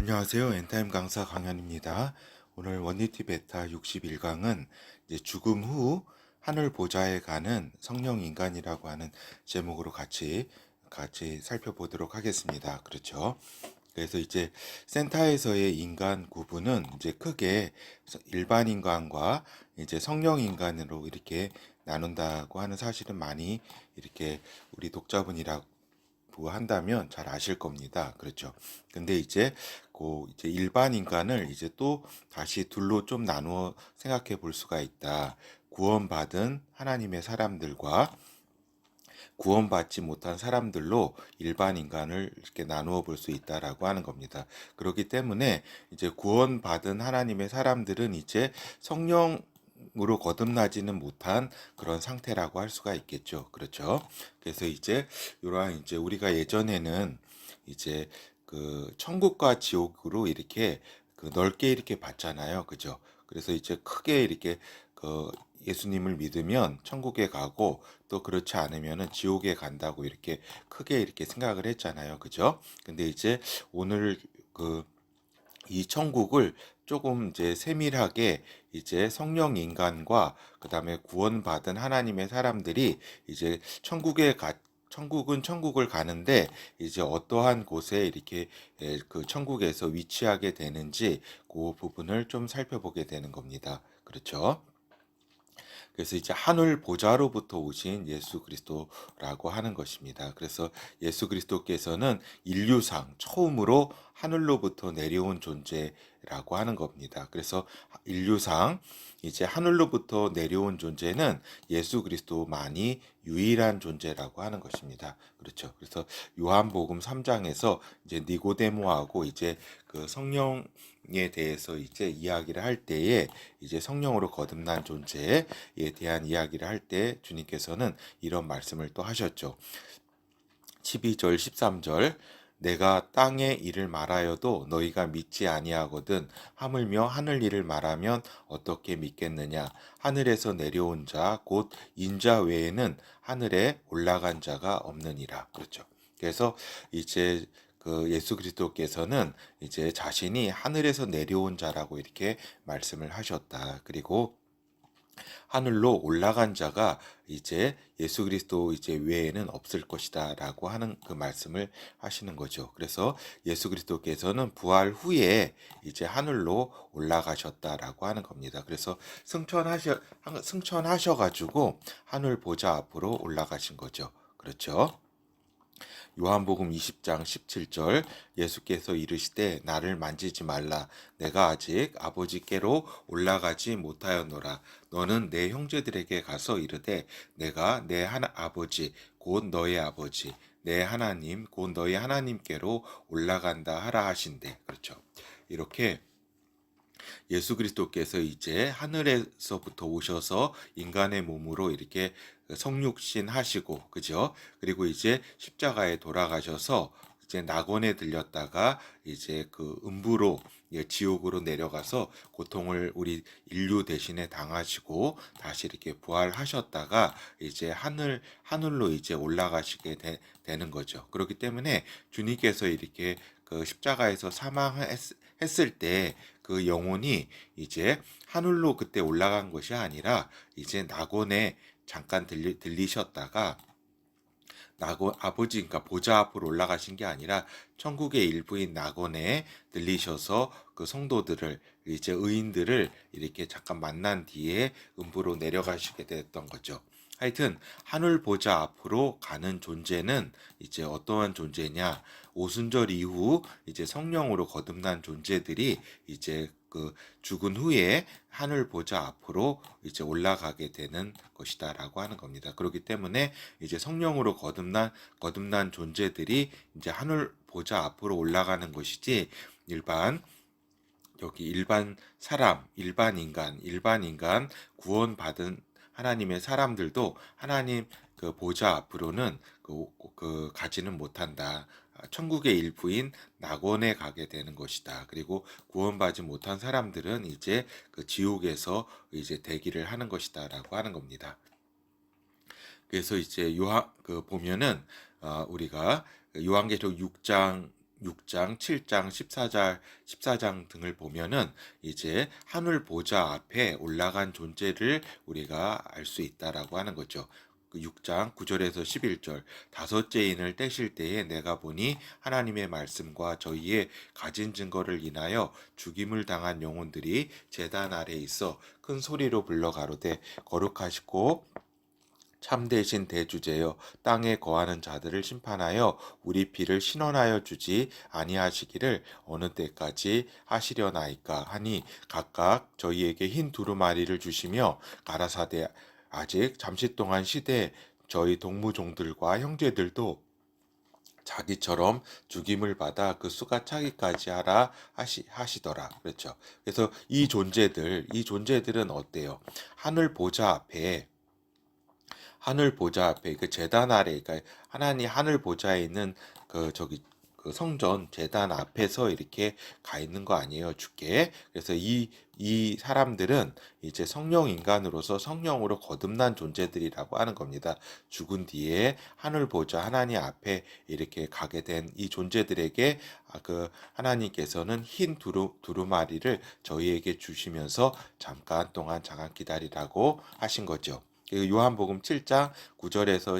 안녕하세요. 엔타임 강사 강현입니다. 오늘 원리티 베타 61강은 이제 죽음 후 하늘 보좌에 가는 성령 인간이라고 하는 제목으로 같이 살펴보도록 하겠습니다. 그렇죠? 그래서 이제 센타에서의 인간 구분은 이제 크게 일반 인간과 이제 성령 인간으로 이렇게 나눈다고 하는 사실은 많이 이렇게 우리 독자분이라고 한다면 잘 아실 겁니다. 그렇죠. 근데 이제 일반 인간을 이제 또 다시 둘로 좀 나누어 생각해 볼 수가 있다. 구원받은 하나님의 사람들과 구원받지 못한 사람들로 일반 인간을 이렇게 나누어 볼 수 있다라고 하는 겁니다. 그렇기 때문에 이제 구원받은 하나님의 사람들은 이제 성령으로 거듭나지는 못한 그런 상태라고 할 수가 있겠죠. 그렇죠. 그래서 이제 이러한 이제 우리가 예전에는 이제 그 천국과 지옥으로 이렇게 그 넓게 이렇게 봤잖아요. 그죠? 그래서 이제 크게 이렇게 그 예수님을 믿으면 천국에 가고 또 그렇지 않으면은 지옥에 간다고 이렇게 크게 이렇게 생각을 했잖아요. 그죠? 근데 이제 오늘 그 이 천국을 조금 이제 세밀하게 이제 성령 인간과 그다음에 구원받은 하나님의 사람들이 이제 천국은 천국을 가는데 이제 어떠한 곳에 이렇게 그 천국에서 위치하게 되는지 그 부분을 좀 살펴보게 되는 겁니다. 그렇죠? 그래서 이제 하늘 보좌로부터 오신 예수 그리스도라고 하는 것입니다. 그래서 예수 그리스도께서는 인류상 처음으로 하늘로부터 내려온 존재라고 하는 겁니다. 그래서 인류상 이제 하늘로부터 내려온 존재는 예수 그리스도만이 유일한 존재라고 하는 것입니다. 그렇죠. 그래서 요한복음 3장에서 이제 니고데모하고 이제 그 성령에 대해서 이제 이야기를 할 때에 이제 성령으로 거듭난 존재에 대한 이야기를 할 때 주님께서는 이런 말씀을 또 하셨죠. 12절 13절 내가 땅의 일을 말하여도 너희가 믿지 아니하거든 하물며 하늘 일을 말하면 어떻게 믿겠느냐 하늘에서 내려온 자 곧 인자 외에는 하늘에 올라간 자가 없느니라. 그렇죠. 그래서 이제 그 예수 그리스도께서는 이제 자신이 하늘에서 내려온 자라고 이렇게 말씀을 하셨다. 그리고 하늘로 올라간 자가 이제 예수 그리스도 이제 외에는 없을 것이다라고 하는 그 말씀을 하시는 거죠. 그래서 예수 그리스도께서는 부활 후에 이제 하늘로 올라가셨다라고 하는 겁니다. 그래서 승천하셔 가지고 하늘 보좌 앞으로 올라가신 거죠. 그렇죠? 요한복음 20장 17절 예수께서 이르시되 나를 만지지 말라 내가 아직 아버지께로 올라가지 못하였노라 너는 내 형제들에게 가서 이르되 내가 내 아버지 곧 너의 아버지 내 하나님 곧 너희 하나님께로 올라간다 하라 하신대. 그렇죠. 이렇게 예수 그리스도께서 이제 하늘에서부터 오셔서 인간의 몸으로 이렇게 성육신 하시고, 그죠? 그리고 이제 십자가에 돌아가셔서 이제 낙원에 들렸다가 이제 그 음부로 지옥으로 내려가서 고통을 우리 인류 대신에 당하시고 다시 이렇게 부활하셨다가 이제 하늘로 이제 올라가시게 되는 거죠. 그렇기 때문에 주님께서 이렇게 그 십자가에서 사망했을 때 그 영혼이 이제 하늘로 그때 올라간 것이 아니라 이제 낙원에 잠깐 들리셨다가 낙원 아버지 그러니까 보좌 앞으로 올라가신 게 아니라 천국의 일부인 낙원에 들리셔서 그 성도들을 이제 의인들을 이렇게 잠깐 만난 뒤에 음부로 내려가시게 됐던 거죠. 하여튼 하늘 보좌 앞으로 가는 존재는 이제 어떠한 존재냐? 오순절 이후 이제 성령으로 거듭난 존재들이 이제 그 죽은 후에 하늘 보좌 앞으로 이제 올라가게 되는 것이다라고 하는 겁니다. 그렇기 때문에 이제 성령으로 거듭난 존재들이 이제 하늘 보좌 앞으로 올라가는 것이지 일반 여기 일반 인간 구원받은 하나님의 사람들도 하나님 그 보좌 앞으로는 가지는 못한다. 천국의 일부인 낙원에 가게 되는 것이다. 그리고 구원받지 못한 사람들은 이제 그 지옥에서 이제 대기를 하는 것이다라고 하는 겁니다. 그래서 이제 보면은 우리가 요한계시록 6장 6장, 7장, 14장 등을 보면은 이제 하늘 보좌 앞에 올라간 존재를 우리가 알 수 있다라고 하는 거죠. 그 6장 9절에서 11절 다섯째 인을 떼실 때에 내가 보니 하나님의 말씀과 저희의 가진 증거를 인하여 죽임을 당한 영혼들이 제단 아래 있어 큰 소리로 불러 가로되 거룩하시고 참되신 대주제여 땅에 거하는 자들을 심판하여 우리 피를 신원하여 주지 아니하시기를 어느 때까지 하시려나이까 하니 각각 저희에게 흰 두루마리를 주시며 가라사대 아직 잠시 동안 시대 저희 동무종들과 형제들도 자기처럼 죽임을 받아 그 수가 차기까지 하라 하시더라. 그렇죠. 그래서 이 존재들은 어때요? 하늘 보좌 앞에 하늘 보좌 앞에 그 제단 아래 그러니까 하나님 하늘 보좌에 있는 그 성전 제단 앞에서 이렇게 가 있는 거 아니에요, 주께. 그래서 이 사람들은 이제 성령 인간으로서 성령으로 거듭난 존재들이라고 하는 겁니다. 죽은 뒤에 하늘 보좌 하나님 앞에 이렇게 가게 된 이 존재들에게 그 하나님께서는 흰 두루마리를 저희에게 주시면서 잠깐 기다리라고 하신 거죠. 요한복음 7장 9절에서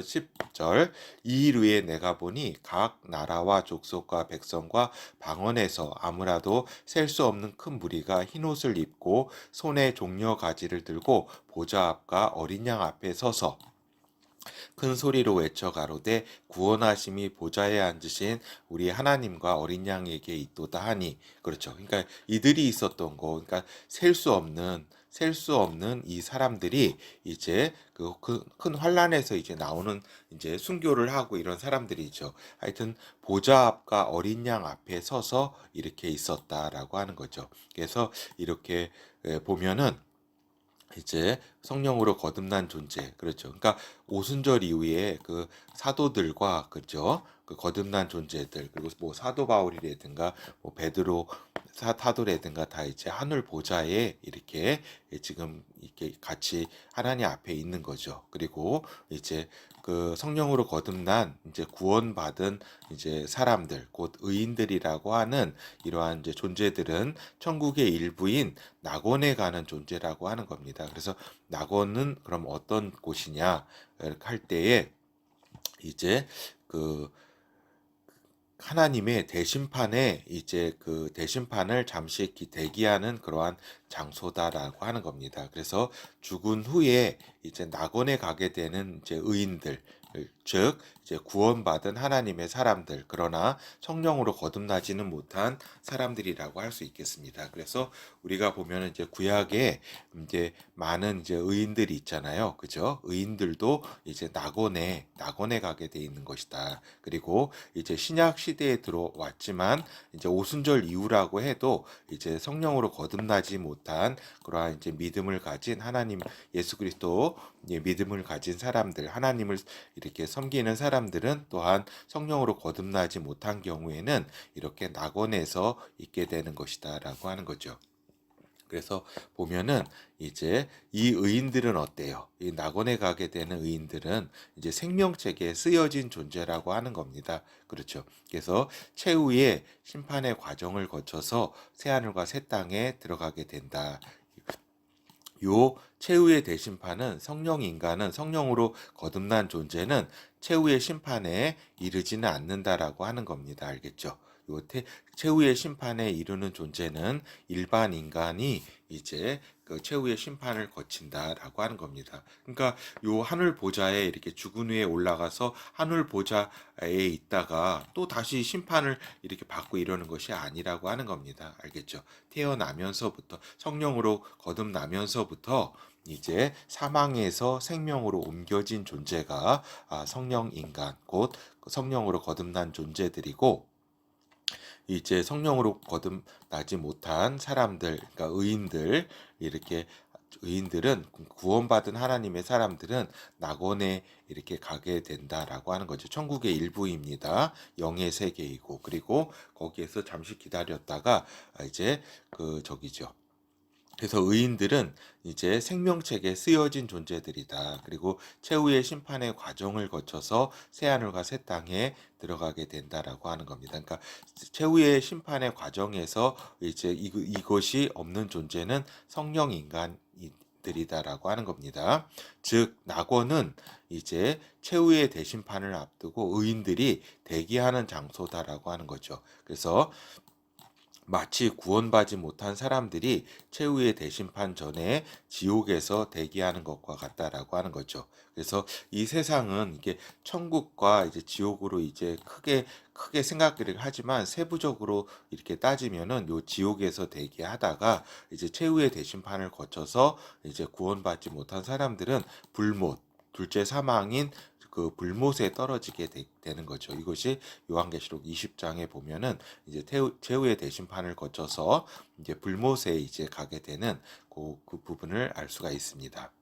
10절 이 일 후에 내가 보니 각 나라와 족속과 백성과 방언에서 아무라도 셀 수 없는 큰 무리가 흰옷을 입고 손에 종려 가지를 들고 보좌 앞과 어린 양 앞에 서서 큰 소리로 외쳐 가로되 구원하심이 보좌에 앉으신 우리 하나님과 어린 양에게 있도다 하니 그렇죠. 그러니까 이들이 있었던 거 그러니까 셀 수 없는 이 사람들이 이제 그 큰 환란에서 이제 나오는 이제 순교를 하고 이런 사람들이죠. 하여튼 보좌 앞과 어린 양 앞에 서서 이렇게 있었다라고 하는 거죠. 그래서 이렇게 보면은 이제 성령으로 거듭난 존재 그렇죠. 그러니까 오순절 이후에 그 사도들과 그죠. 그 거듭난 존재들 그리고 뭐 사도 바울이라든가 뭐 베드로 사도라든가 다 이제 하늘 보좌에 이렇게 지금 이렇게 같이 하나님 앞에 있는 거죠. 그리고 이제 그 성령으로 거듭난 이제 구원받은 이제 사람들 곧 의인들이라고 하는 이러한 이제 존재들은 천국의 일부인 낙원에 가는 존재라고 하는 겁니다. 그래서 낙원은 그럼 어떤 곳이냐 할 때에 이제 그 하나님의 대심판에 이제 그 대심판을 잠시 대기하는 그러한 장소다라고 하는 겁니다. 그래서 죽은 후에 이제 낙원에 가게 되는 이제 의인들 즉 이제 구원받은 하나님의 사람들 그러나 성령으로 거듭나지는 못한 사람들이라고 할 수 있겠습니다. 그래서 우리가 보면은 이제 구약에 이제 많은 이제 의인들이 있잖아요. 그죠? 의인들도 이제 낙원에 가게 돼 있는 것이다. 그리고 이제 신약 시대에 들어왔지만 이제 오순절 이후라고 해도 이제 성령으로 거듭나지 못한 그러한 이제 믿음을 가진 하나님 예수 그리스도 믿음을 가진 사람들 하나님을 이렇게 섬기는 사람들은 또한 성령으로 거듭나지 못한 경우에는 이렇게 낙원에서 있게 되는 것이다라고 하는 거죠. 그래서 보면은 이제 이 의인들은 어때요? 이 낙원에 가게 되는 의인들은 이제 생명책에 쓰여진 존재라고 하는 겁니다. 그렇죠. 그래서 최후의 심판의 과정을 거쳐서 새하늘과 새 땅에 들어가게 된다. 요 최후의 대심판은 성령 인간은 성령으로 거듭난 존재는 최후의 심판에 이르지는 않는다라고 하는 겁니다. 알겠죠? 최후의 심판에 이르는 존재는 일반 인간이 이제 그 최후의 심판을 거친다라고 하는 겁니다. 그러니까 요 하늘 보좌에 이렇게 죽은 후에 올라가서 하늘 보좌에 있다가 또 다시 심판을 이렇게 받고 이러는 것이 아니라고 하는 겁니다. 알겠죠? 태어나면서부터 성령으로 거듭나면서부터 이제 사망에서 생명으로 옮겨진 존재가 성령 인간 곧 성령으로 거듭난 존재들이고 이제 성령으로 거듭나지 못한 사람들, 그러니까 의인들 이렇게 의인들은 구원받은 하나님의 사람들은 낙원에 이렇게 가게 된다라고 하는 거죠. 천국의 일부입니다. 영의 세계이고 그리고 거기에서 잠시 기다렸다가 이제 그 저기죠. 그래서 의인들은 이제 생명책에 쓰여진 존재들이다. 그리고 최후의 심판의 과정을 거쳐서 새하늘과 새 땅에 들어가게 된다라고 하는 겁니다. 그러니까 최후의 심판의 과정에서 이제 이것이 없는 존재는 성령 인간들이다라고 하는 겁니다. 즉 낙원은 이제 최후의 대심판을 앞두고 의인들이 대기하는 장소다라고 하는 거죠. 그래서 마치 구원받지 못한 사람들이 최후의 대심판 전에 지옥에서 대기하는 것과 같다라고 하는 거죠. 그래서 이 세상은 이게 천국과 이제 지옥으로 이제 크게 생각을 하지만 세부적으로 이렇게 따지면은 요 지옥에서 대기하다가 이제 최후의 대심판을 거쳐서 이제 구원받지 못한 사람들은 불못, 둘째 사망인 그 불못에 떨어지게 되는 거죠. 이것이 요한계시록 20장에 보면은 이제 최후의 대심판을 거쳐서 이제 불못에 이제 가게 되는 그 부분을 알 수가 있습니다.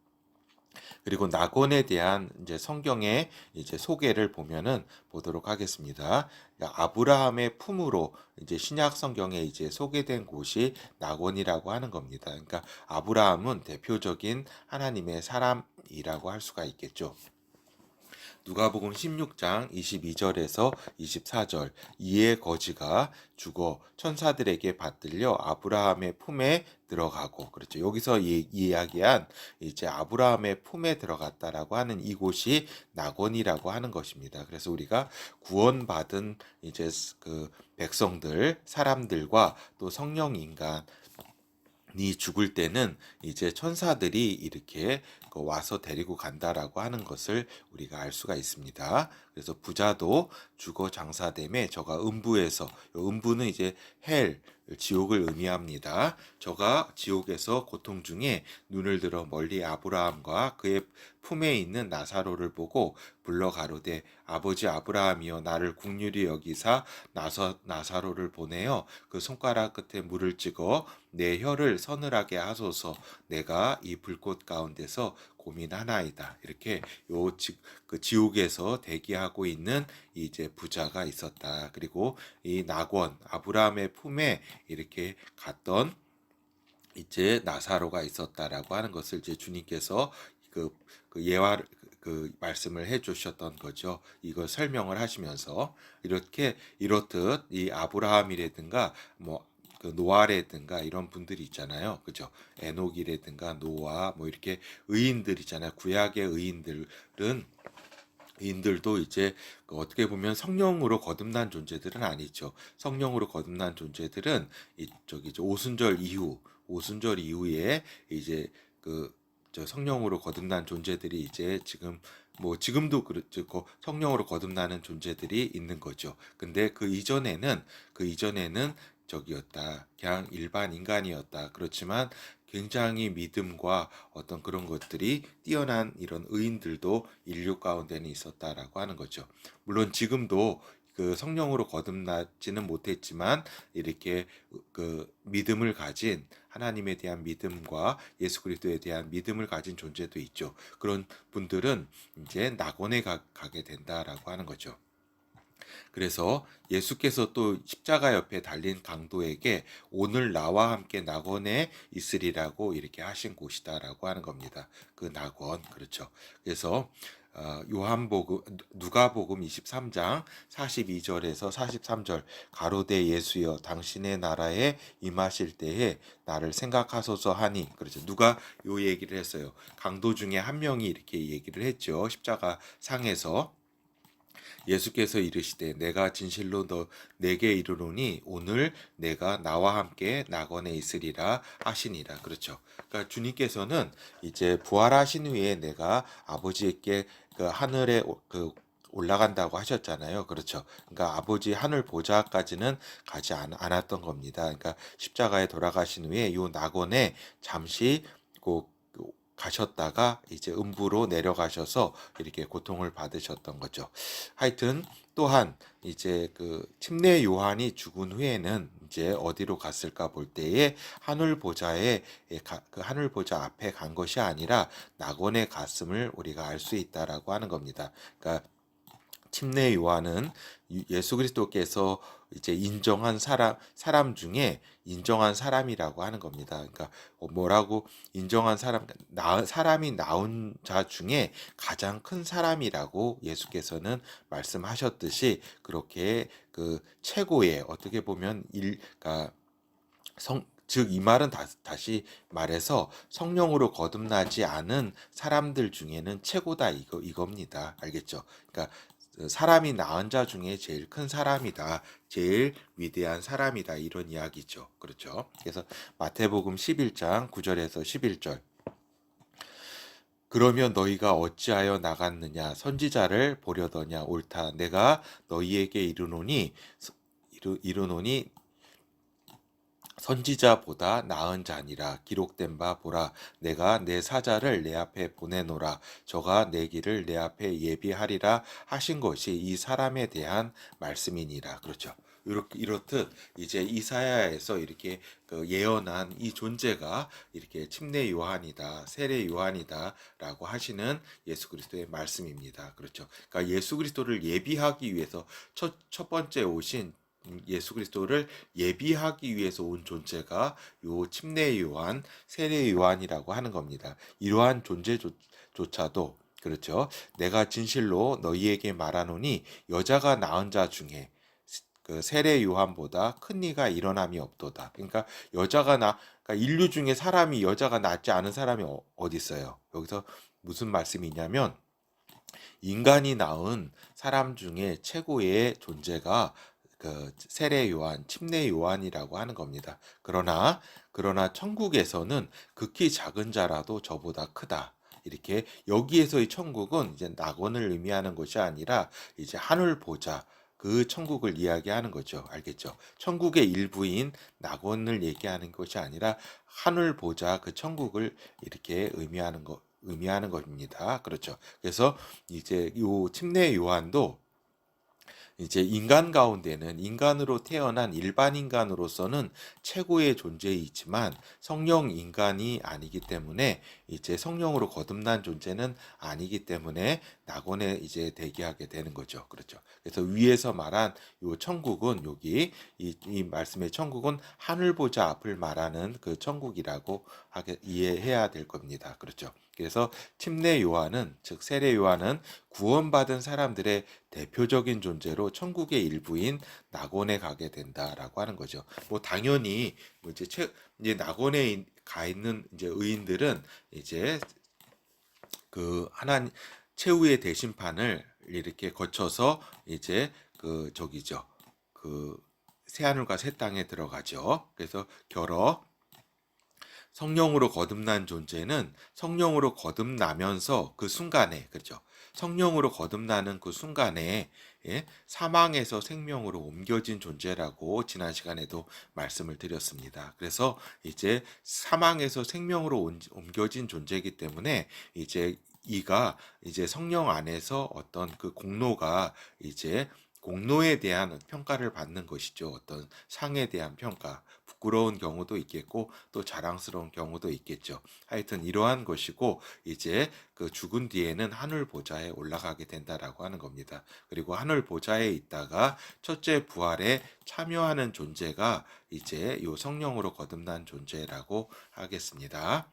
그리고 낙원에 대한 이제 성경의 이제 소개를 보도록 하겠습니다. 그러니까 아브라함의 품으로 이제 신약 성경에 이제 소개된 곳이 낙원이라고 하는 겁니다. 그러니까 아브라함은 대표적인 하나님의 사람이라고 할 수가 있겠죠. 누가복음 16장 22절에서 24절 이에 거지가 죽어 천사들에게 받들려 아브라함의 품에 들어가고 그렇죠. 여기서 이야기한 이제 아브라함의 품에 들어갔다라고 하는 이곳이 낙원이라고 하는 것입니다. 그래서 우리가 구원받은 이제 그 백성들 사람들과 또 성령 인간 이 죽을 때는 이제 천사들이 이렇게 와서 데리고 간다라고 하는 것을 우리가 알 수가 있습니다. 그래서 부자도 죽어 장사됨에 저가 음부에서 음부는 이제 헬 지옥을 의미합니다. 저가 지옥에서 고통 중에 눈을 들어 멀리 아브라함과 그의 품에 있는 나사로를 보고 불러 가로되 아버지 아브라함이여 나를 긍휼히 여기사 나사로를 보내어 그 손가락 끝에 물을 찍어 내 혀를 서늘하게 하소서 내가 이 불꽃 가운데서 고민하나이다. 이렇게 그 지옥에서 대기하고 있는 이제 부자가 있었다. 그리고 이 낙원 아브라함의 품에 이렇게 갔던 이제 나사로가 있었다라고 하는 것을 이제 주님께서 그 예화 그 말씀을 해주셨던 거죠. 이걸 설명을 하시면서 이렇듯 이 아브라함이라든가 그 노아라든가 이런 분들이 있잖아요. 그죠? 에녹이라든가 노아 뭐 이렇게 의인들 있잖아요. 구약의 의인들도 이제 어떻게 보면 성령으로 거듭난 존재들은 아니죠. 성령으로 거듭난 존재들은 오순절 이후에 이제 저 성령으로 거듭난 존재들이 이제 지금도 그렇고 성령으로 거듭나는 존재들이 있는 거죠. 근데 그 이전에는 그냥 일반 인간이었다. 그렇지만 굉장히 믿음과 어떤 그런 것들이 뛰어난 이런 의인들도 인류 가운데는 있었다라고 하는 거죠. 물론 지금도 그 성령으로 거듭나지는 못했지만 이렇게 그 믿음을 가진 하나님에 대한 믿음과 예수 그리스도에 대한 믿음을 가진 존재도 있죠. 그런 분들은 이제 낙원에 가게 된다라고 하는 거죠. 그래서 예수께서 또 십자가 옆에 달린 강도에게 오늘 나와 함께 낙원에 있으리라고 이렇게 하신 곳이다라고 하는 겁니다. 그 낙원 그렇죠. 그래서 누가복음 23장 42절에서 43절 가로되 예수여 당신의 나라에 임하실 때에 나를 생각하소서 하니 그렇죠. 누가 요 얘기를 했어요. 강도 중에 한 명이 이렇게 얘기를 했죠. 십자가 상에서 예수께서 이르시되 내가 진실로 내게 이르노니 오늘 내가 나와 함께 낙원에 있으리라 하시니라. 그렇죠. 그러니까 주님께서는 이제 부활하신 후에 내가 아버지께 그 하늘에 올라간다고 하셨잖아요. 그렇죠. 그러니까 아버지 하늘 보좌까지는 가지 않았던 겁니다. 그러니까 십자가에 돌아가신 후에 요 낙원에 잠시 그 가셨다가 이제 음부로 내려가셔서 이렇게 고통을 받으셨던 거죠. 하여튼 또한 이제 그 침례 요한이 죽은 후에는 이제 어디로 갔을까 볼 때에 그 하늘 보좌 앞에 간 것이 아니라 낙원에 갔음을 우리가 알 수 있다라고 하는 겁니다. 그러니까 침례 요한은 예수 그리스도께서 이제 인정한 사람 중에 인정한 사람이라고 하는 겁니다. 그러니까 뭐라고 인정한 사람이 낳은 자 중에 가장 큰 사람이라고 예수께서는 말씀하셨듯이 그렇게 그 최고의 어떻게 보면 그러니까 즉 이 말은 다시 말해서 성령으로 거듭나지 않은 사람들 중에는 최고다 이겁니다. 알겠죠? 그러니까 사람이 낳은 자 중에 제일 큰 사람이다. 제일 위대한 사람이다. 이런 이야기죠. 그렇죠? 그래서 마태복음 11장 9절에서 11절. 그러면 너희가 어찌하여 나갔느냐 선지자를 보려더냐 옳다 내가 너희에게 이르노니 선지자보다 나은 자니라 기록된 바 보라 내가 내 사자를 내 앞에 보내노라 저가 내 길을 내 앞에 예비하리라 하신 것이 이 사람에 대한 말씀이니라. 그렇죠. 이렇듯 이제 이사야에서 이렇게 그 예언한 이 존재가 이렇게 침례 요한이다, 세례 요한이다라고 하시는 예수 그리스도의 말씀입니다. 그렇죠. 그러니까 예수 그리스도를 예비하기 위해서 첫 번째 오신 예수 그리스도를 예비하기 위해서 온 존재가 요 침례 요한, 세례 요한이라고 하는 겁니다. 이러한 존재조차도 그렇죠. 내가 진실로 너희에게 말하노니 여자가 낳은 자 중에 그 세례 요한보다 큰 이가 일어남이 없도다. 그러니까 그러니까 인류 중에 여자가 낳지 않은 사람이 어디 있어요? 여기서 무슨 말씀이냐면 인간이 낳은 사람 중에 최고의 존재가 그 세례 요한, 침례 요한이라고 하는 겁니다. 그러나 천국에서는 극히 작은 자라도 저보다 크다. 이렇게 여기에서의 천국은 이제 낙원을 의미하는 것이 아니라 이제 하늘 보좌 그 천국을 이야기하는 거죠. 알겠죠? 천국의 일부인 낙원을 얘기하는 것이 아니라 하늘 보좌 그 천국을 이렇게 의미하는 겁니다. 그렇죠. 그래서 이제 요 침례 요한도 이제 인간 가운데는 인간으로 태어난 일반 인간으로서는 최고의 존재이지만 성령 인간이 아니기 때문에 이제 성령으로 거듭난 존재는 아니기 때문에 낙원에 이제 대기하게 되는 거죠. 그렇죠. 그래서 위에서 말한 요 천국은 이 말씀의 천국은 하늘 보좌 앞을 말하는 그 천국이라고 이해해야 될 겁니다. 그렇죠. 그래서 침례 요한은 즉 세례 요한은 구원받은 사람들의 대표적인 존재로 천국의 일부인 낙원에 가게 된다라고 하는 거죠. 뭐 당연히 뭐 이제 낙원에 가 있는 이제 의인들은 이제 그 하나님 최후의 대심판을 이렇게 거쳐서 이제 그 저기죠. 그 새하늘과 새 땅에 들어가죠. 그래서 성령으로 거듭난 존재는 성령으로 거듭나면서 그 순간에 그렇죠. 성령으로 거듭나는 그 순간에 사망에서 생명으로 옮겨진 존재라고 지난 시간에도 말씀을 드렸습니다. 그래서 이제 사망에서 생명으로 옮겨진 존재이기 때문에 이제 이가 이제 성령 안에서 어떤 그 공로에 대한 평가를 받는 것이죠. 어떤 상에 대한 평가. 부끄러운 경우도 있겠고 또 자랑스러운 경우도 있겠죠. 하여튼 이러한 것이고 이제 그 죽은 뒤에는 하늘 보좌에 올라가게 된다라고 하는 겁니다. 그리고 하늘 보좌에 있다가 첫째 부활에 참여하는 존재가 이제 요 성령으로 거듭난 존재라고 하겠습니다.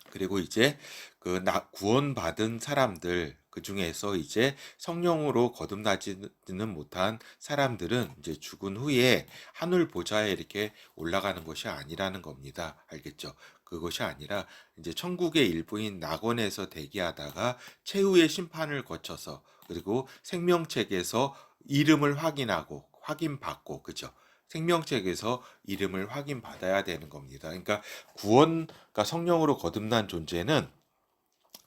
그리고 이제 그 구원받은 사람들 그 중에서 이제 성령으로 거듭나지는 못한 사람들은 이제 죽은 후에 하늘 보좌에 이렇게 올라가는 것이 아니라는 겁니다. 알겠죠? 그것이 아니라 이제 천국의 일부인 낙원에서 대기하다가 최후의 심판을 거쳐서 그리고 생명책에서 이름을 확인받고 그죠? 생명책에서 이름을 확인받아야 되는 겁니다. 그러니까 그러니까 성령으로 거듭난 존재는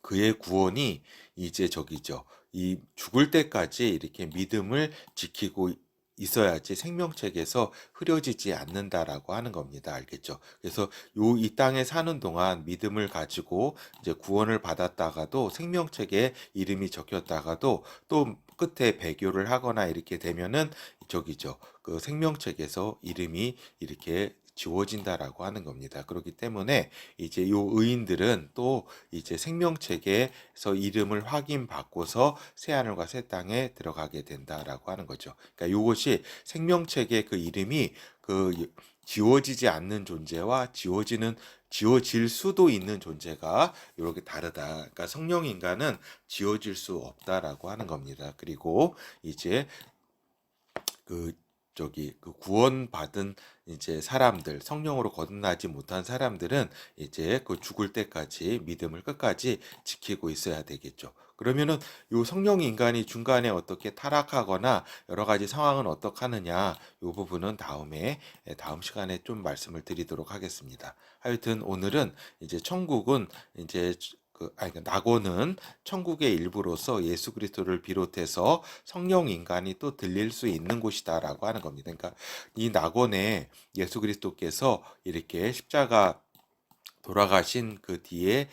그의 구원이 이제 저기죠. 이 죽을 때까지 이렇게 믿음을 지키고 있어야지 생명책에서 흐려지지 않는다라고 하는 겁니다. 알겠죠? 그래서 이 땅에 사는 동안 믿음을 가지고 이제 구원을 받았다가도 생명책에 이름이 적혔다가도 또 끝에 배교를 하거나 이렇게 되면은 저기죠. 그 생명책에서 이름이 이렇게 지워진다라고 하는 겁니다. 그렇기 때문에 이제 요 의인들은 또 이제 생명책에서 이름을 확인받고서 새 하늘과 새 땅에 들어가게 된다라고 하는 거죠. 그러니까 요것이 생명책의 그 이름이 그 지워지지 않는 존재와 지워질 수도 있는 존재가 이렇게 다르다. 그러니까 성령 인간은 지워질 수 없다라고 하는 겁니다. 그리고 이제 그 그 구원받은 이제 사람들, 성령으로 거듭나지 못한 사람들은 이제 그 죽을 때까지 믿음을 끝까지 지키고 있어야 되겠죠. 그러면은 요 성령 인간이 중간에 어떻게 타락하거나 여러 가지 상황은 어떻게 하느냐, 요 부분은 다음 시간에 좀 말씀을 드리도록 하겠습니다. 하여튼 오늘은 이제 천국은 이제 낙원은 천국의 일부로서 예수 그리스도를 비롯해서 성령 인간이 또 들릴 수 있는 곳이다라고 하는 겁니다. 그러니까 이 낙원에 예수 그리스도께서 이렇게 십자가 돌아가신 그 뒤에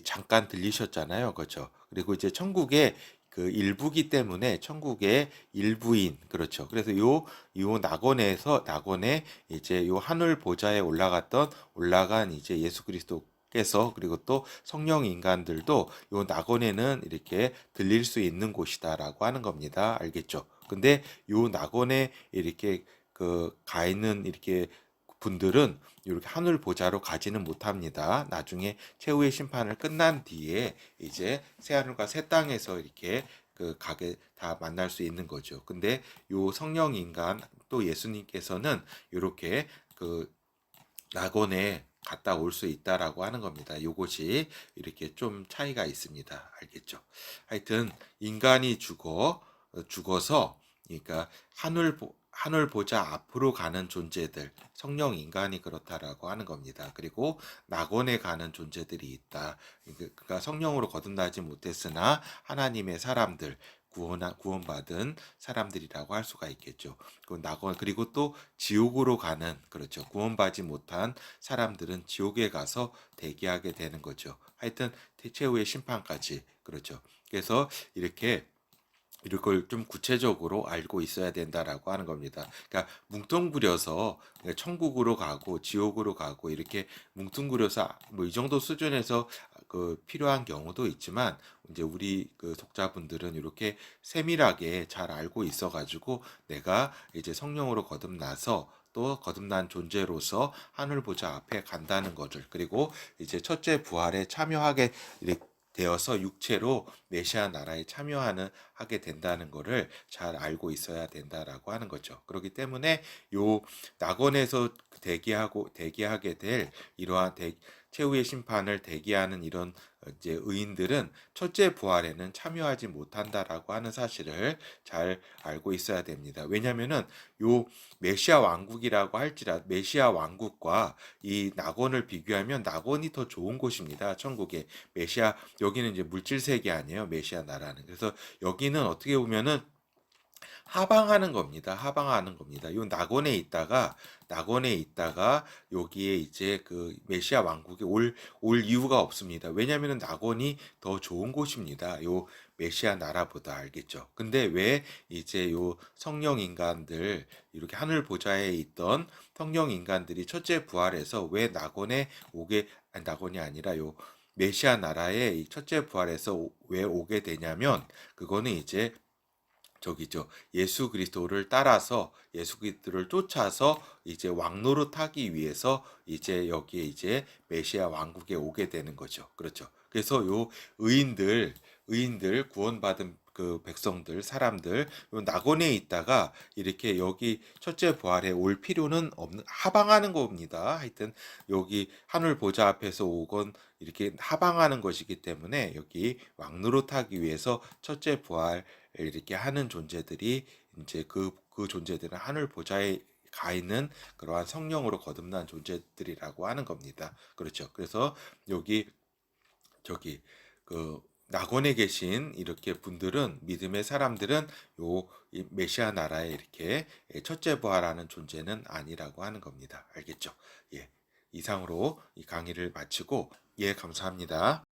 잠깐 들리셨잖아요. 그렇죠? 그리고 이제 천국의 그 일부기 때문에 천국의 일부인 그렇죠. 그래서 요 낙원에 이제 요 하늘 보좌에 올라간 이제 예수 그리스도께서 그리고 또 성령 인간들도 요 낙원에는 이렇게 들릴 수 있는 곳이다라고 하는 겁니다. 알겠죠? 근데 요 낙원에 이렇게 가 있는 이렇게 분들은 이렇게 하늘 보좌로 가지는 못합니다. 나중에 최후의 심판을 끝난 뒤에 이제 새 하늘과 새 땅에서 이렇게 가게 다 만날 수 있는 거죠. 근데 요 성령 인간 또 예수님께서는 이렇게 낙원에 갔다 올 수 있다라고 하는 겁니다. 요것이 이렇게 좀 차이가 있습니다. 알겠죠? 하여튼 인간이 죽어서 그러니까 하늘 보자 앞으로 가는 존재들, 성령 인간이 그렇다라고 하는 겁니다. 그리고 낙원에 가는 존재들이 있다. 그러니까 성령으로 거듭나지 못했으나 하나님의 사람들, 구원받은 사람들이라고 할 수가 있겠죠. 그리고 또 지옥으로 가는, 그렇죠. 구원받지 못한 사람들은 지옥에 가서 대기하게 되는 거죠. 하여튼 최후의 심판까지, 그렇죠. 그래서 이럴 걸 좀 구체적으로 알고 있어야 된다라고 하는 겁니다. 그러니까 뭉뚱그려서 천국으로 가고 지옥으로 가고 이렇게 뭉뚱그려서 뭐 이 정도 수준에서 필요한 경우도 있지만 이제 우리 독자분들은 이렇게 세밀하게 잘 알고 있어가지고 내가 이제 성령으로 거듭나서 또 거듭난 존재로서 하늘 보좌 앞에 간다는 것을 그리고 이제 첫째 부활에 참여하게 되어서 육체로 메시아 나라에 하게 된다는 것을 잘 알고 있어야 된다라고 하는 거죠. 그렇기 때문에 요 낙원에서 대기하게 될 이러한 최후의 심판을 대기하는 이런 이제 의인들은 첫째 부활에는 참여하지 못한다라고 하는 사실을 잘 알고 있어야 됩니다. 왜냐하면은 요 메시아 왕국이라고 할지라도 메시아 왕국과 이 낙원을 비교하면 낙원이 더 좋은 곳입니다. 천국에 여기는 이제 물질 세계 아니에요. 메시아 나라는. 그래서 여기는 어떻게 보면은 하방하는 겁니다. 하방하는 겁니다. 요 낙원에 있다가 여기에 이제 메시아 왕국에 올 이유가 없습니다. 왜냐면은 낙원이 더 좋은 곳입니다. 요 메시아 나라보다 알겠죠. 근데 왜 이제 요 성령 인간들 이렇게 하늘 보좌에 있던 성령 인간들이 첫째 부활해서 왜 낙원이 아니라 요 메시아 나라에 이 첫째 부활해서 왜 오게 되냐면 그거는 이제 예수 그리스도를 따라서 예수 그리스도를 쫓아서 이제 왕노릇하기 위해서 이제 여기에 이제 메시아 왕국에 오게 되는 거죠. 그렇죠. 그래서 요 의인들 구원받은 백성들 사람들 요 낙원에 있다가 이렇게 여기 첫째 부활에 올 필요는 없는 하방하는 겁니다. 하여튼 여기 하늘 보좌 앞에서 오건 이렇게 하방하는 것이기 때문에 여기 왕노릇하기 위해서 첫째 부활 이렇게 하는 존재들이 이제 그 존재들은 하늘 보좌에 가 있는 그러한 성령으로 거듭난 존재들이라고 하는 겁니다. 그렇죠. 그래서 여기 낙원에 계신 이렇게 분들은 믿음의 사람들은 이 메시아 나라에 이렇게 첫째 부활하는 존재는 아니라고 하는 겁니다. 알겠죠? 예. 이상으로 이 강의를 마치고 감사합니다.